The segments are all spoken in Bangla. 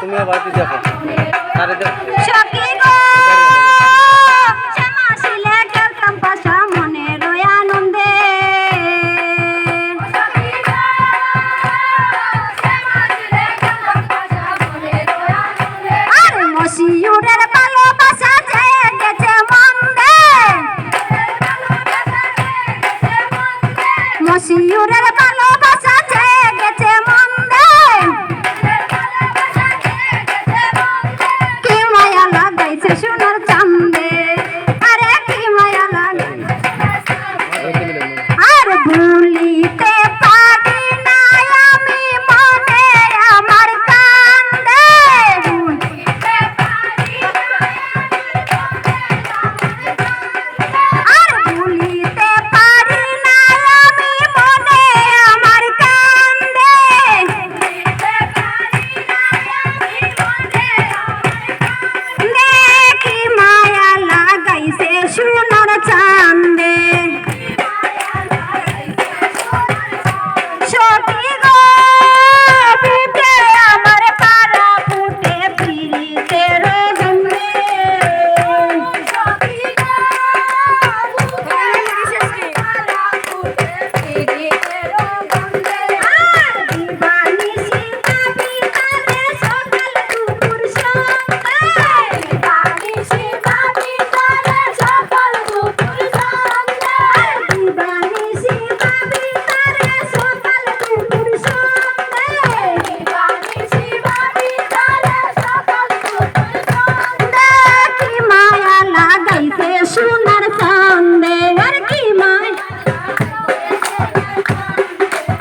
তুমি বাড়িতে যাবো তারে সখী গো শ্যামা শিলে খেলতাম পাশা মনের আনন্দে আর মশিউরের ভালোবাসা চেয়ে গেছে মন্দে মশিউরের ভালোবাসা চেয়ে গেছে মন্দে কি মায়া লাগাইছে সোনার চান্দে আরে কি মায়া লাগাইছে আর ভুলিতে পারি না আমি মনে আমার কান্দে আর ভুলিতে পারি না আমি মনে আমার কান্দে দেখি মায়া লাগাইছে সোনার চান্দে সখী গো বুকে আমার পারা ফুটে ফিরিতে রোজনে সখী গো বুকে পারা ফুটে ফিরিতে রোজনে আর দিবানিশি ভাবি তারে সকাল দুপুর সন্ধ্যা দিবানিশি ভাবি তারে সকাল দুপুর সন্ধ্যা দিবানিশি ভাবি তারে সকাল দুপুর সন্ধ্যা দিবানিশি ভাবি তারে সকাল দুপুর সন্ধ্যা কি মায়া লাগাইছে সোনার চান্দে আর কি মায়া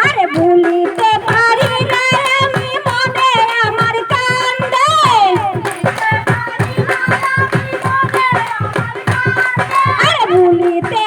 আরে ভুলিতে পারি না আমি মনে আমার কান্দে আরে ভুলিতে